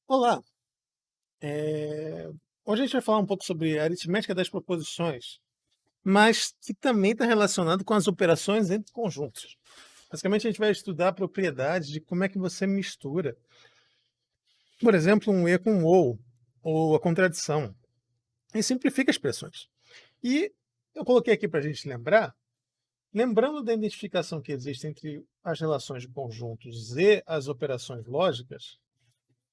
Olá, eh, hoje a gente vai falar um pouco sobre a aritmética das proposições, mas que também está relacionado com as operações entre conjuntos. Basicamente, a gente vai estudar propriedades de como é que você mistura, por exemplo, um e com um ou a contradição, e simplifica expressões. E eu coloquei aqui para a gente lembrar, lembrando da identificação que existe entre as relações de conjuntos e as operações lógicas,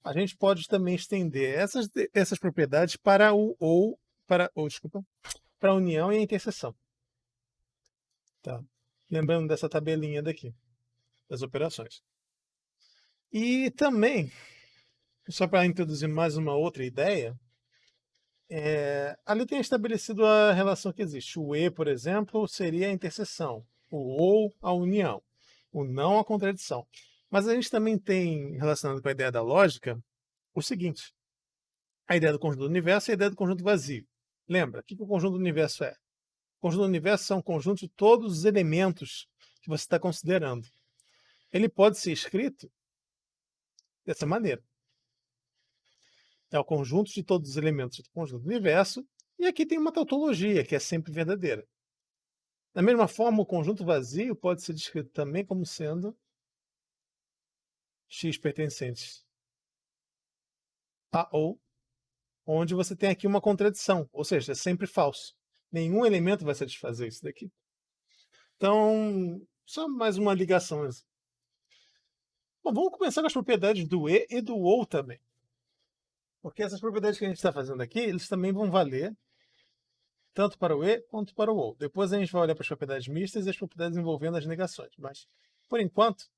a gente pode também estender essas propriedades para o ou, desculpa, para a união e a interseção, tá? Lembrando dessa tabelinha daqui, das operações. E também, só para introduzir mais uma outra ideia, ali tem estabelecido a relação que existe. O e, por exemplo, seria a interseção, o ou a união, o não a contradição. Mas a gente também tem, relacionado com a ideia da lógica, o seguinte: a ideia do conjunto do universo e a ideia do conjunto vazio. Lembra, o que o conjunto do universo é? O conjunto do universo é um conjunto de todos os elementos que você está considerando. Ele pode ser escrito dessa maneira. É o conjunto de todos os elementos do conjunto do universo, e aqui tem uma tautologia, que é sempre verdadeira. Da mesma forma, o conjunto vazio pode ser descrito também como sendo x pertencentes a ou, onde você tem aqui uma contradição, ou seja, é sempre falso. Nenhum elemento vai satisfazer isso daqui. Então, só mais uma ligação. Bom, vamos começar com as propriedades do e do ou também. Porque essas propriedades que a gente está fazendo aqui, eles também vão valer tanto para o e quanto para o ou. Depois a gente vai olhar para as propriedades mistas e as propriedades envolvendo as negações. Mas, por enquanto,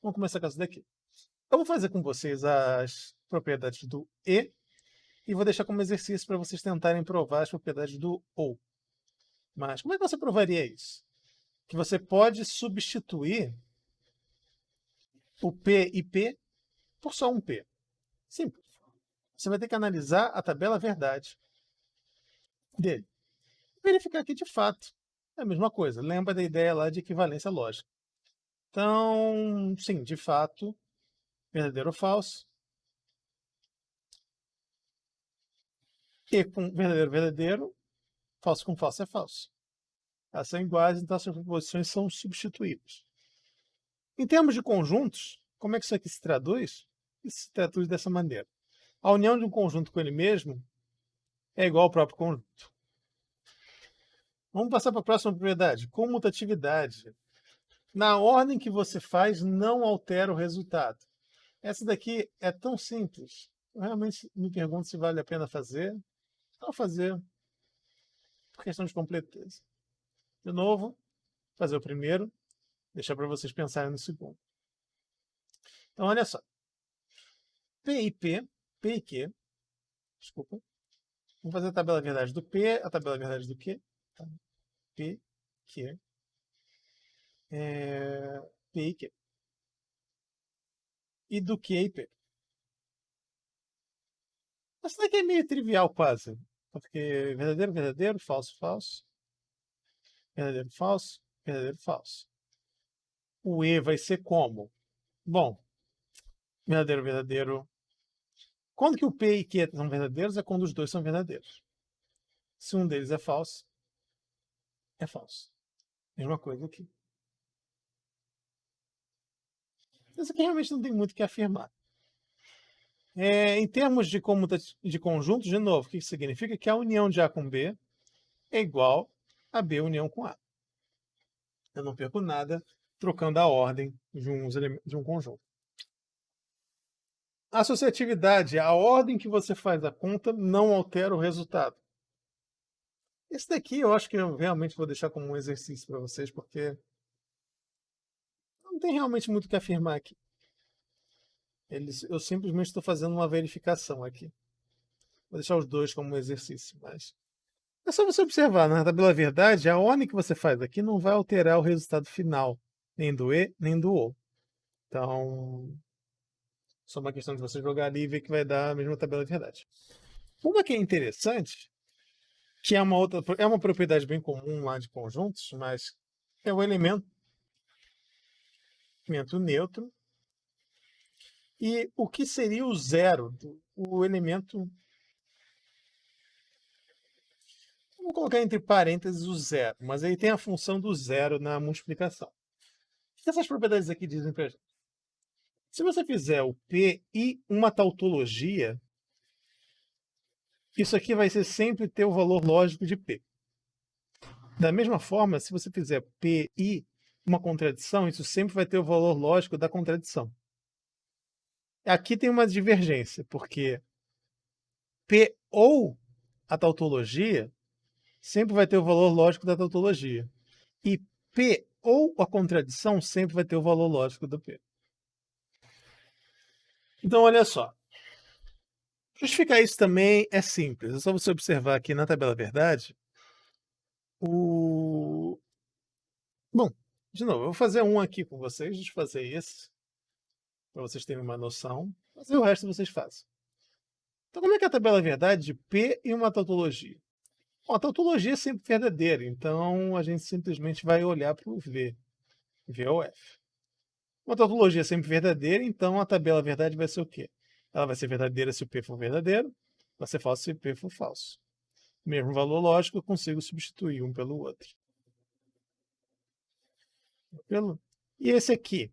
vamos começar com essa daqui. Eu vou fazer com vocês as propriedades do e vou deixar como exercício para vocês tentarem provar as propriedades do ou. Mas como é que você provaria isso? Que você pode substituir o P e P por só um P. Simples. Você vai ter que analisar a tabela verdade dele. Verificar que, de fato, é a mesma coisa. Lembra da ideia lá de equivalência lógica. Então, sim, de fato, verdadeiro ou falso. E com verdadeiro, verdadeiro. Falso com falso é falso. Elas são iguais, então essas proposições são substituíveis. Em termos de conjuntos, como é que isso aqui se traduz? Isso se traduz dessa maneira. A união de um conjunto com ele mesmo é igual ao próprio conjunto. Vamos passar para a próxima propriedade, comutatividade. Na ordem que você faz, não altera o resultado. Essa daqui é tão simples. Eu realmente me pergunto se vale a pena fazer. Não fazer, por questão de completeza. De novo, fazer o primeiro, deixar para vocês pensarem no segundo. Então, olha só. P e P, P e Q, desculpa. Vamos fazer a tabela verdade do P, a tabela verdade do Q. Tá? P, Q, P e Q. E do Q e P. Essa daqui é meio trivial quase. Porque verdadeiro, verdadeiro, falso, falso. Verdadeiro, falso, verdadeiro, falso. O E vai ser como? Bom, verdadeiro, verdadeiro. Quando que o P e Q são verdadeiros é quando os dois são verdadeiros. Se um deles é falso, é falso. Mesma coisa aqui. Isso aqui realmente não tem muito o que afirmar. Em termos de conjuntos, de novo, o que significa? Que a união de A com B é igual a B união com A. Eu não perco nada trocando a ordem de um conjunto. Associatividade, a ordem que você faz a conta não altera o resultado. Esse daqui eu acho que eu realmente vou deixar como um exercício para vocês, porque não tem realmente muito o que afirmar aqui. Eu simplesmente estou fazendo uma verificação aqui. Vou deixar os dois como um exercício, mas é só você observar, na tabela verdade, a ordem que você faz aqui não vai alterar o resultado final, nem do E, nem do O. Então, só uma questão de você jogar ali e ver que vai dar a mesma tabela verdade. Uma que é interessante, que é uma propriedade bem comum lá de conjuntos, mas é o elemento neutro E o que seria o zero? O elemento... Vamos colocar entre parênteses o zero, mas aí tem a função do zero na multiplicação. O que essas propriedades aqui dizem para a gente? Se você fizer o P e uma tautologia, isso aqui vai ser sempre ter o valor lógico de P. Da mesma forma, se você fizer P e uma contradição, isso sempre vai ter o valor lógico da contradição. Aqui tem uma divergência, porque P ou a tautologia sempre vai ter o valor lógico da tautologia. E P ou a contradição sempre vai ter o valor lógico do P. Então, olha só. Justificar isso também é simples. É só você observar aqui na tabela verdade o... Bom, de novo, eu vou fazer um aqui com vocês, deixa eu fazer esse, para vocês terem uma noção. Mas o resto vocês fazem. Então, como é que é a tabela verdade de P e uma tautologia? Bom, a tautologia é sempre verdadeira, então a gente simplesmente vai olhar para o V. V ou F. Uma tautologia é sempre verdadeira, então a tabela verdade vai ser o quê? Ela vai ser verdadeira se o P for verdadeiro, vai ser falso se o P for falso. Mesmo valor lógico, eu consigo substituir um pelo outro. E esse aqui?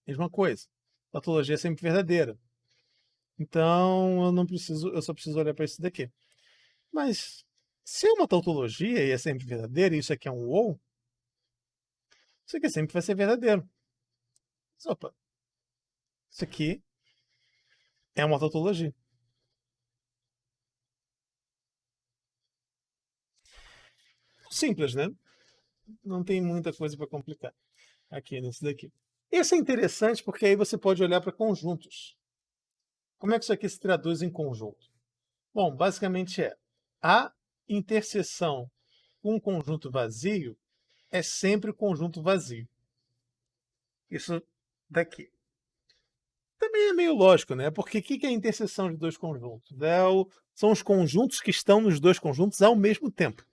Mesma coisa. Tautologia é sempre verdadeira. Então eu só preciso olhar para esse daqui. Mas se é uma tautologia e é sempre verdadeira, e isso aqui é um ou, isso aqui sempre vai ser verdadeiro. Mas, opa, isso aqui é uma tautologia. Simples, né? Não tem muita coisa para complicar aqui nesse daqui. Esse é interessante porque aí você pode olhar para conjuntos. Como é que isso aqui se traduz em conjunto? Bom, basicamente a interseção com um conjunto vazio é sempre o conjunto vazio. Isso daqui. Também é meio lógico, né? Porque o que é a interseção de dois conjuntos? São os conjuntos que estão nos dois conjuntos ao mesmo tempo.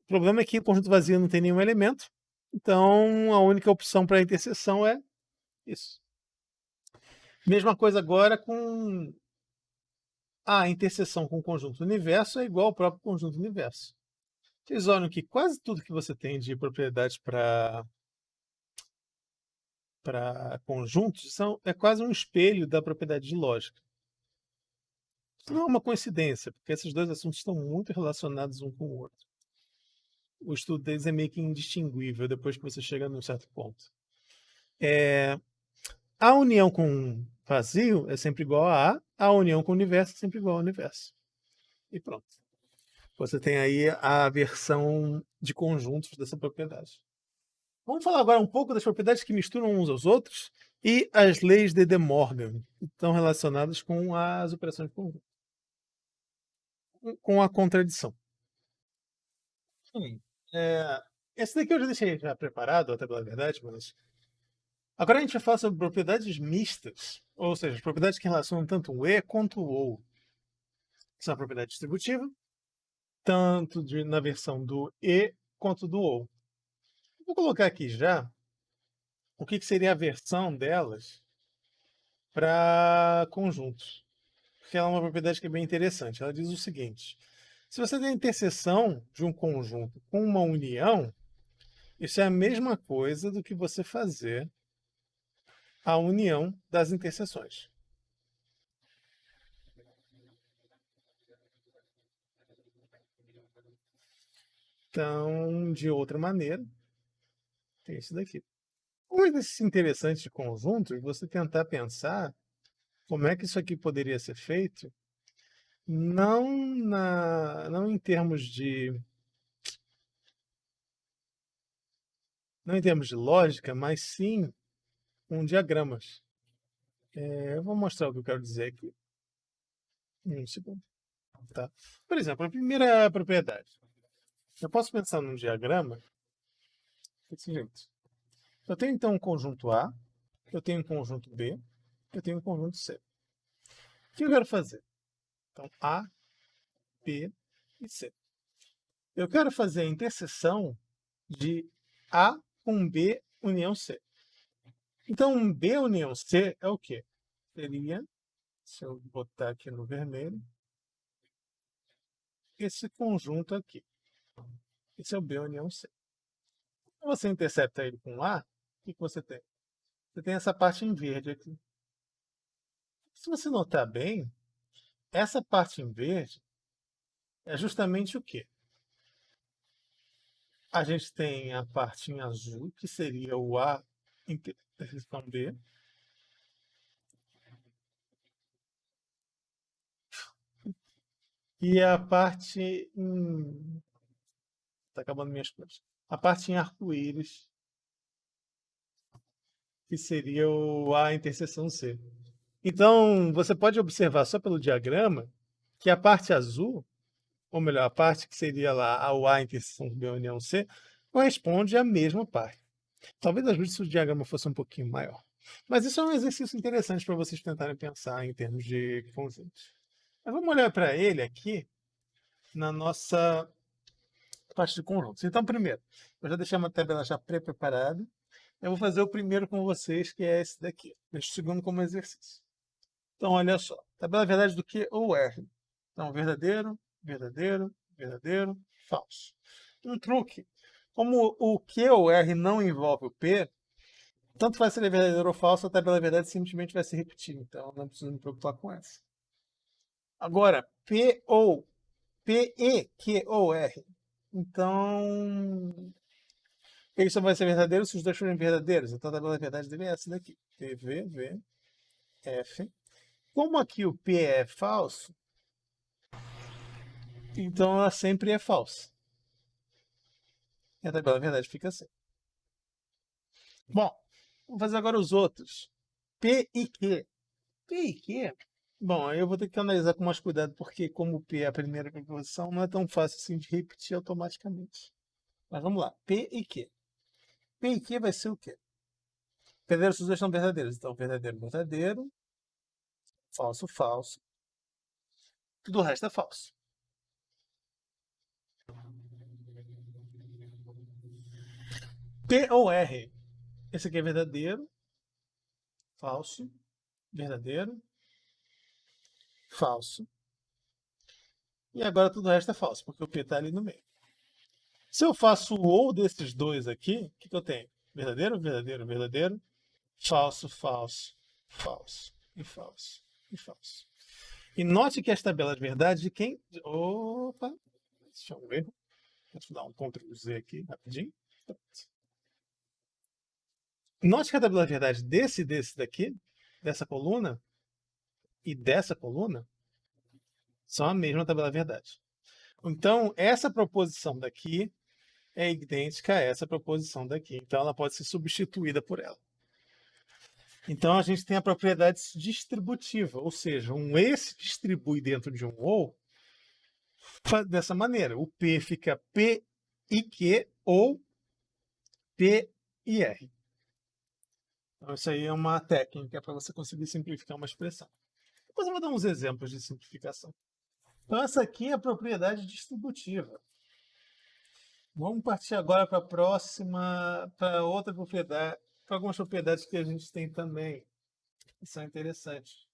O problema é que o conjunto vazio não tem nenhum elemento, então a única opção para a interseção é isso. Mesma coisa agora com a interseção com o conjunto universo é igual ao próprio conjunto universo. Vocês olham que quase tudo que você tem de propriedades para conjuntos é quase um espelho da propriedade de lógica. Isso não é uma coincidência, porque esses dois assuntos estão muito relacionados um com o outro. O estudo deles é meio que indistinguível depois que você chega num certo ponto. A união com vazio é sempre igual a união com o universo é sempre igual ao universo. E pronto. Você tem aí a versão de conjuntos dessa propriedade. Vamos falar agora um pouco das propriedades que misturam uns aos outros e as leis de De Morgan, que estão relacionadas com as operações de conjunto, com a contradição. Esse daqui eu já deixei já preparado, até pela verdade, mas agora a gente vai falar sobre propriedades mistas, ou seja, propriedades que relacionam tanto o E quanto o OU. São a propriedade distributiva, tanto na versão do E quanto do OU. Vou colocar aqui já o que seria a versão delas para conjuntos. Porque ela é uma propriedade que é bem interessante. Ela diz o seguinte: se você tem a interseção de um conjunto com uma união, isso é a mesma coisa do que você fazer a união das interseções. Então, de outra maneira, tem isso daqui. Um desses interessantes de conjunto é você tentar pensar como é que isso aqui poderia ser feito, não em termos de lógica, mas sim com diagramas. Eu vou mostrar o que eu quero dizer aqui. Um segundo. Tá? Por exemplo, a primeira propriedade. Eu posso pensar num diagrama desse jeito. Eu tenho então um conjunto A, eu tenho um conjunto B, eu tenho um conjunto C. O que eu quero fazer? Então, A, B e C. Eu quero fazer a interseção de A com B união C. Então, B união C é o quê? Seria, se eu botar aqui no vermelho, esse conjunto aqui. Esse é o B união C. Quando você intercepta ele com A, o que você tem? Você tem essa parte em verde aqui. Se você notar bem, essa parte em verde é justamente o quê? A gente tem a parte em azul, que seria o A interseção B. E a parte em... Tá acabando minhas cores. A parte em arco-íris, que seria o A interseção C. Então, você pode observar só pelo diagrama que a parte azul, ou melhor, a parte que seria lá o A interseção B união C, corresponde à mesma parte. Talvez ajude se o diagrama fosse um pouquinho maior. Mas isso é um exercício interessante para vocês tentarem pensar em termos de conjuntos. Mas vamos olhar para ele aqui na nossa parte de conjuntos. Então, primeiro, eu já deixei uma tabela já pré-preparada. Eu vou fazer o primeiro com vocês, que é esse daqui. Deixo o segundo como exercício. Então, olha só. Tabela verdade do Q ou R. Então, verdadeiro, verdadeiro, verdadeiro, falso. Um truque. Como o Q ou R não envolve o P, tanto faz se ele é verdadeiro ou falso, a tabela verdade simplesmente vai se repetir. Então, não preciso me preocupar com essa. Agora, P e Q ou R. Então, ele só vai ser verdadeiro se os dois forem verdadeiros. Então, a tabela verdade dele é essa daqui. P, V, V, F. Como aqui o P é falso, então ela sempre é falsa. E a tabela verdade fica assim. Bom, vamos fazer agora os outros. P e Q. P e Q? Bom, aí eu vou ter que analisar com mais cuidado, porque como o P é a primeira preposição, não é tão fácil assim de repetir automaticamente. Mas vamos lá. P e Q. P e Q vai ser o quê? Verdadeiros, se os dois são verdadeiros. Então, verdadeiro, verdadeiro. Falso, falso. Tudo o resto é falso. P ou R? Esse aqui é verdadeiro, falso, verdadeiro, falso. E agora tudo o resto é falso, porque o P está ali no meio. Se eu faço o ou desses dois aqui, o que eu tenho? Verdadeiro, verdadeiro, verdadeiro, falso, falso, falso, e falso, e falso. E note que as tabelas de verdade de quem... Opa! Deixa eu ver. Deixa eu dar um Ctrl Z aqui, rapidinho. Note que a tabela de verdade desse daqui, dessa coluna e dessa coluna, são a mesma tabela de verdade. Então, essa proposição daqui é idêntica a essa proposição daqui. Então, ela pode ser substituída por ela. Então, a gente tem a propriedade distributiva, ou seja, um E se distribui dentro de um OU dessa maneira. O P fica P e Q ou P e R. Então, isso aí é uma técnica para você conseguir simplificar uma expressão. Depois eu vou dar uns exemplos de simplificação. Então, essa aqui é a propriedade distributiva. Vamos partir agora para a próxima, para outra propriedade, para algumas propriedades que a gente tem também, que são interessantes.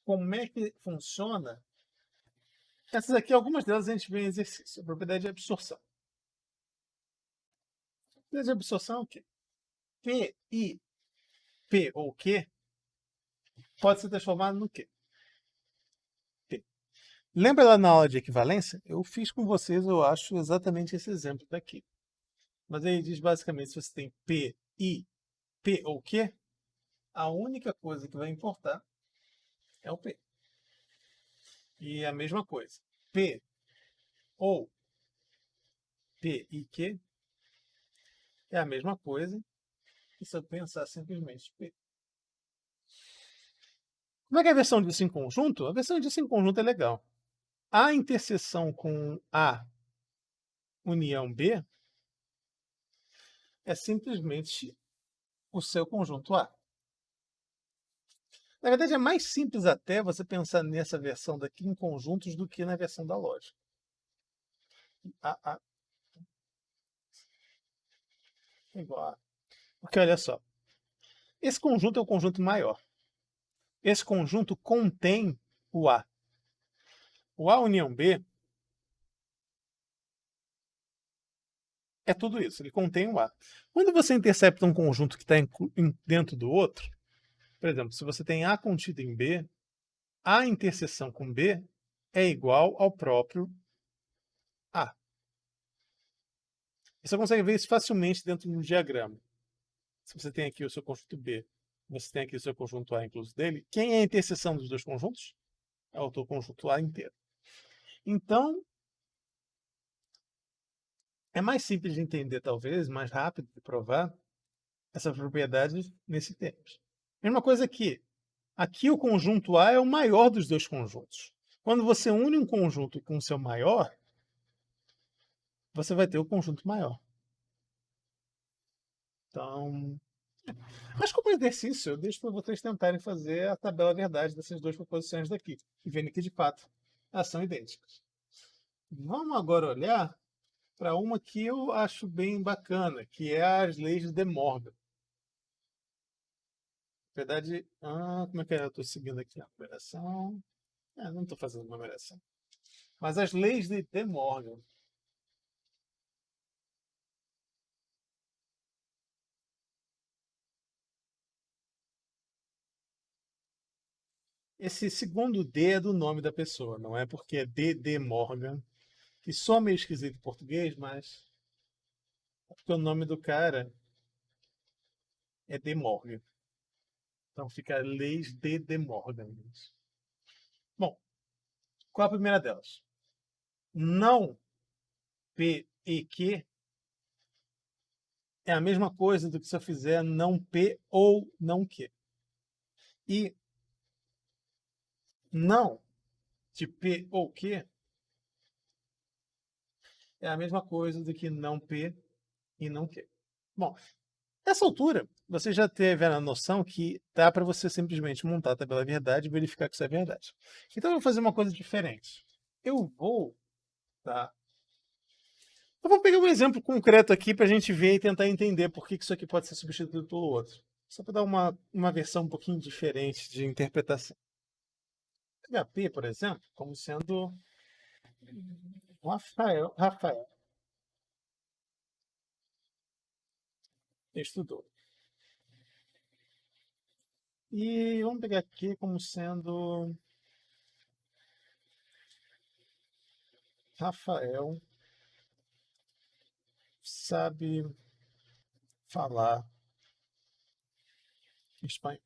Como é que funciona? Essas aqui, algumas delas a gente vê em exercício. A propriedade de absorção. A propriedade de absorção é o quê? P, I, P ou Q pode ser transformado no quê? P. Lembra lá na aula de equivalência? Eu fiz com vocês, eu acho, exatamente esse exemplo daqui. Mas aí diz basicamente, se você tem P, I, P ou Q, a única coisa que vai importar é o P. E a mesma coisa. P ou P e Q é a mesma coisa que se eu pensar simplesmente P. Como é que é a versão disso em conjunto? A versão disso em conjunto é legal. A interseção com A união B é simplesmente o seu conjunto A. Na verdade, é mais simples até você pensar nessa versão daqui em conjuntos do que na versão da lógica. A igual a. Porque olha só, esse conjunto é um conjunto maior. Esse conjunto contém o A. O A união B é tudo isso, ele contém o A. Quando você intercepta um conjunto que está dentro do outro, por exemplo, se você tem A contido em B, A interseção com B é igual ao próprio A. Você consegue ver isso facilmente dentro de um diagrama. Se você tem aqui o seu conjunto B, você tem aqui o seu conjunto A incluso dele, quem é a interseção dos dois conjuntos? É o teu conjunto A inteiro. Então, é mais simples de entender, talvez, mais rápido de provar essa propriedade nesse termos. Mesma coisa aqui. Aqui o conjunto A é o maior dos dois conjuntos. Quando você une um conjunto com o seu maior, você vai ter o conjunto maior. Então, mas como exercício, eu deixo para vocês tentarem fazer a tabela verdade dessas duas proposições daqui. E vendo que, de fato, elas são idênticas. Vamos agora olhar para uma que eu acho bem bacana, que é as leis de De Morgan. Na verdade, como é que é? Eu estou seguindo aqui a numeração. Não estou fazendo numeração. Mas as leis de De Morgan. Esse segundo D é do nome da pessoa, não é porque é D. Morgan, que só meio esquisito em português, mas é porque o nome do cara é De Morgan. Então fica leis de De Morgan. Bom, qual a primeira delas? Não P e Q é a mesma coisa do que se eu fizer não P ou não Q. E não de P ou Q é a mesma coisa do que não P e não Q. Bom, nessa altura, você já teve a noção que dá para você simplesmente montar a tabela verdade e verificar que isso é verdade. Então eu vou fazer uma coisa diferente. Tá? Eu vou pegar um exemplo concreto aqui para a gente ver e tentar entender por que isso aqui pode ser substituído pelo outro. Só para dar uma versão um pouquinho diferente de interpretação. HP, por exemplo, como sendo Rafael estudou. E vamos pegar aqui como sendo Rafael sabe falar espanhol.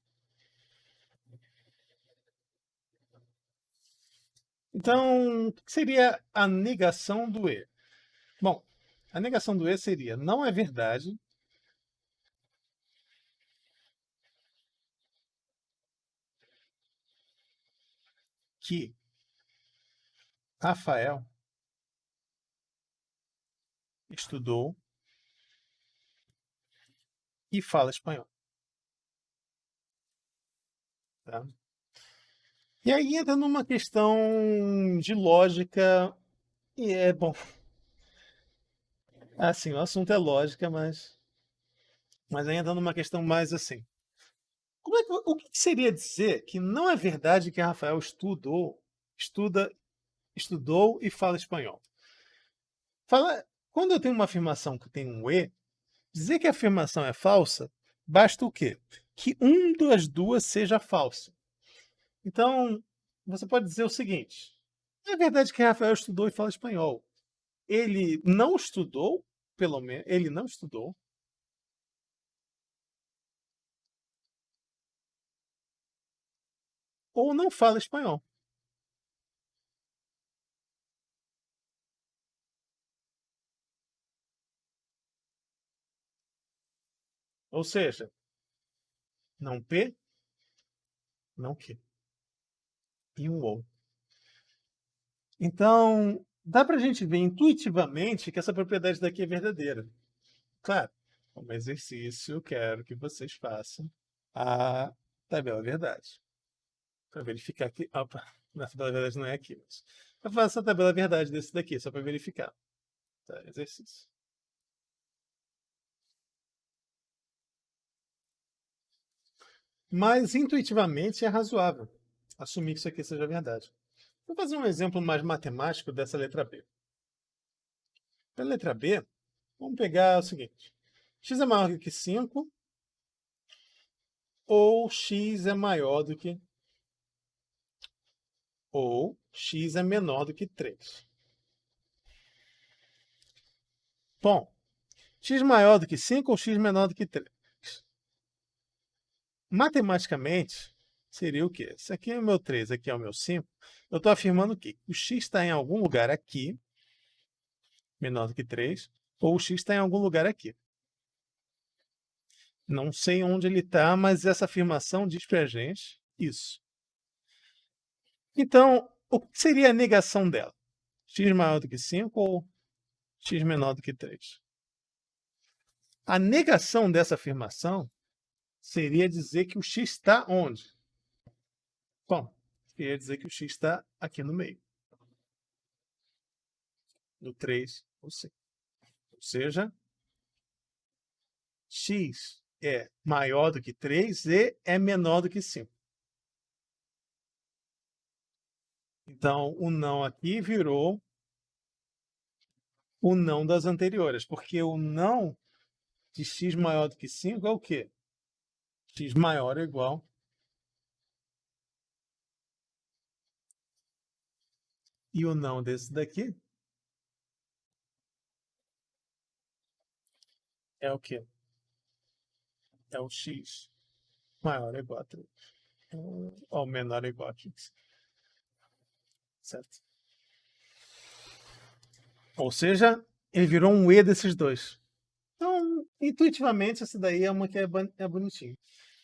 Então, o que seria a negação do E? Bom, a negação do E seria: não é verdade que Rafael estudou e fala espanhol. Tá? E aí entra numa questão de lógica, e é bom. Assim, o assunto é lógica, mas aí entra numa questão mais assim. O que seria dizer que não é verdade que Rafael estuda, estudou e fala espanhol? Quando eu tenho uma afirmação que tem um E, dizer que a afirmação é falsa, basta o quê? Que um das duas seja falso. Então, você pode dizer o seguinte: é verdade que Rafael estudou e fala espanhol. Ele não estudou, pelo menos, ele não estudou, ou não fala espanhol. Ou seja, não P, não Q. E um ou. Então, dá para a gente ver intuitivamente que essa propriedade daqui é verdadeira. Claro, como exercício, eu quero que vocês façam a tabela verdade. Para verificar que. Opa, na tabela verdade não é aqui, mas. Eu faço a tabela verdade desse daqui, só para verificar. Tá? Exercício. Mas intuitivamente é razoável assumir que isso aqui seja verdade. Vou fazer um exemplo mais matemático dessa letra B. Para a letra B, vamos pegar o seguinte: x é maior do que 5 ou x é maior do que ou x é menor do que 3. Bom, x maior do que 5 ou x menor do que 3? Matematicamente, seria o quê? Esse aqui é o meu 3, aqui é o meu 5. Eu estou afirmando que o x está em algum lugar aqui, menor do que 3, ou o x está em algum lugar aqui. Não sei onde ele está, mas essa afirmação diz para a gente isso. Então, o que seria a negação dela? X maior do que 5 ou x menor do que 3? A negação dessa afirmação seria dizer que o x está onde? Bom, queria dizer que o x está aqui no meio, no 3 ou 5. Ou seja, x é maior do que 3 e é menor do que 5. Então, o não aqui virou o não das anteriores, porque o não de x maior do que 5 é o quê? X maior ou igual. E o não desse daqui é o quê? É o x maior ou igual a 3. Ou menor ou igual a x. Certo? Ou seja, ele virou um e desses dois. Então, intuitivamente, essa daí é uma que é bonitinha.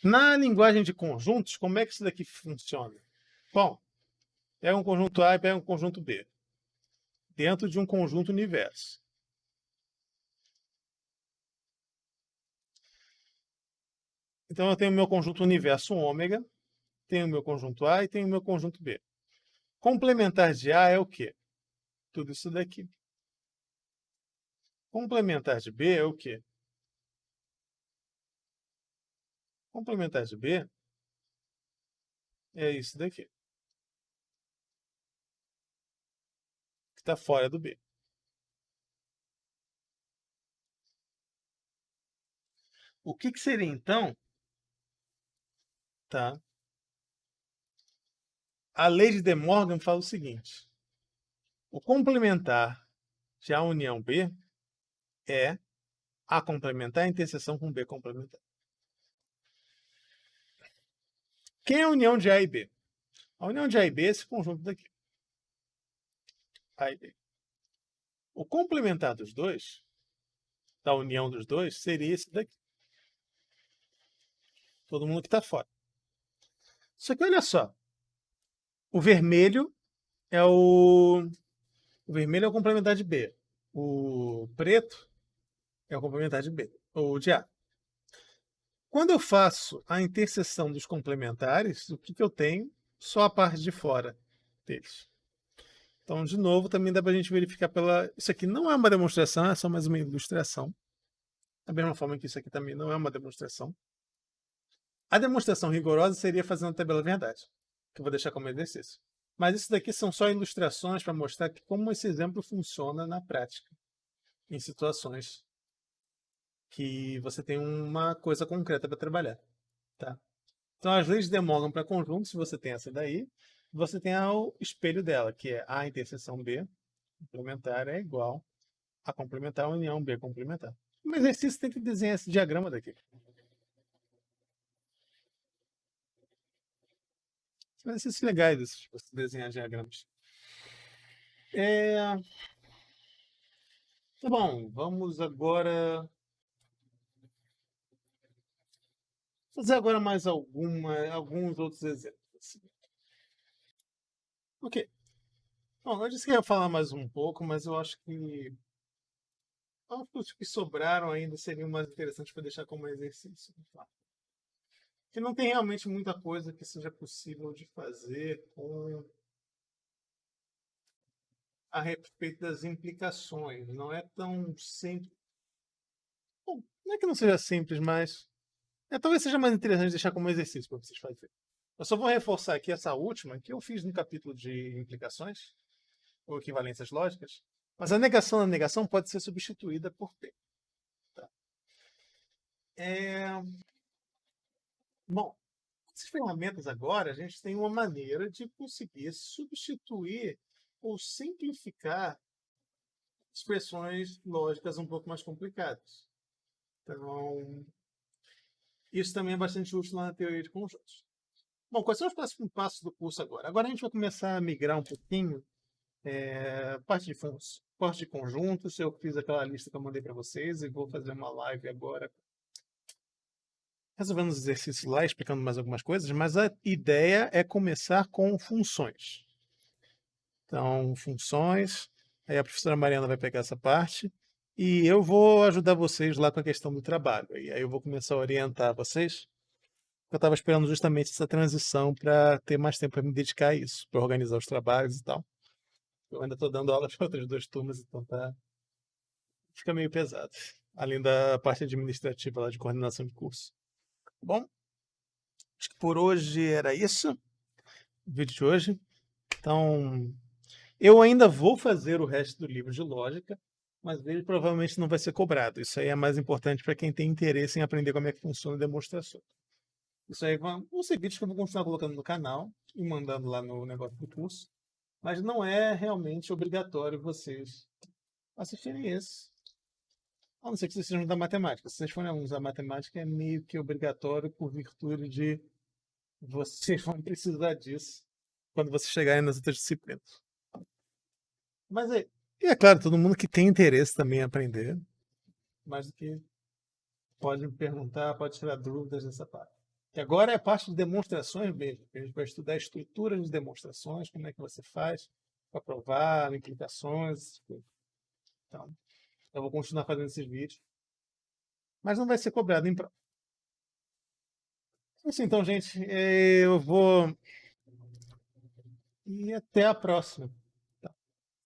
Na linguagem de conjuntos, como é que isso daqui funciona? Bom, pega um conjunto A e pega um conjunto B, dentro de um conjunto universo. Então, eu tenho o meu conjunto universo ômega, tenho o meu conjunto A e tenho o meu conjunto B. Complementar de A é o quê? Tudo isso daqui. Complementar de B é o quê? Complementar de B é isso daqui, que está fora do B. O que seria, então, tá? A lei de De Morgan fala o seguinte: o complementar de A união B é A complementar a interseção com B complementar. Quem é a união de A e B? A união de A e B é esse conjunto daqui. A e B. O complementar dos dois, da união dos dois, seria esse daqui. Todo mundo que está fora. Só que olha só. O vermelho é o vermelho é o complementar de B. O preto é o complementar de B, ou de A. Quando eu faço a interseção dos complementares, o que eu tenho? Só a parte de fora deles. Então, de novo, também dá para a gente verificar pela... Isso aqui não é uma demonstração, é só mais uma ilustração. Da mesma forma que isso aqui também não é uma demonstração. A demonstração rigorosa seria fazendo a tabela verdade, que eu vou deixar como exercício. Mas isso daqui são só ilustrações para mostrar como esse exemplo funciona na prática, em situações que você tem uma coisa concreta para trabalhar. Tá? Então, as leis de De Morgan para conjuntos, se você tem essa daí, você tem o espelho dela, que é A interseção B complementar é igual a complementar união B complementar. No exercício tem que desenhar esse diagrama daqui. São exercícios legais esses, você desenhar diagramas. Tá bom, vamos agora fazer agora mais alguns outros exemplos. Ok. Bom, eu disse que ia falar mais um pouco, mas eu acho que os que sobraram ainda seriam mais interessantes para deixar como exercício. Tá? Que não tem realmente muita coisa que seja possível de fazer com a respeito das implicações. Não é tão simples. Bom, não é que não seja simples, mas Talvez seja mais interessante deixar como exercício para vocês fazerem. Eu só vou reforçar aqui essa última, que eu fiz no capítulo de implicações, ou equivalências lógicas, mas a negação da negação pode ser substituída por P. Tá? Bom, essas ferramentas agora, a gente tem uma maneira de conseguir substituir ou simplificar expressões lógicas um pouco mais complicadas. Então, isso também é bastante útil na teoria de conjuntos. Bom, quais são os próximos passos do curso agora? Agora a gente vai começar a migrar um pouquinho parte de conjuntos. Eu fiz aquela lista que eu mandei para vocês e vou fazer uma live agora resolvendo os exercícios lá, explicando mais algumas coisas, mas a ideia é começar com funções. Então, funções, aí a professora Mariana vai pegar essa parte e eu vou ajudar vocês lá com a questão do trabalho. E aí eu vou começar a orientar vocês. Eu estava esperando justamente essa transição para ter mais tempo para me dedicar a isso, para organizar os trabalhos e tal. Eu ainda estou dando aula para outras duas turmas, então fica meio pesado. Além da parte administrativa lá de coordenação de curso. Bom, acho que por hoje era isso, o vídeo de hoje. Então, eu ainda vou fazer o resto do livro de lógica, mas ele provavelmente não vai ser cobrado. Isso aí é mais importante para quem tem interesse em aprender como é que funciona a demonstração. Isso aí vão ser vídeos que eu vou continuar colocando no canal e mandando lá no negócio do curso, mas não é realmente obrigatório vocês assistirem esse. A não ser que vocês sejam da matemática. Se vocês forem alunos da matemática, é meio que obrigatório por virtude de vocês vão precisar disso quando vocês chegarem nas outras disciplinas. Mas é claro, todo mundo que tem interesse também em aprender, mais do que pode me perguntar, pode tirar dúvidas dessa parte. Que agora é a parte de demonstrações mesmo. A gente vai estudar a estrutura de demonstrações, como é que você faz para provar, implicações. Então, eu vou continuar fazendo esses vídeos, mas não vai ser cobrado em prova. Assim, então, gente, eu vou. E até a próxima.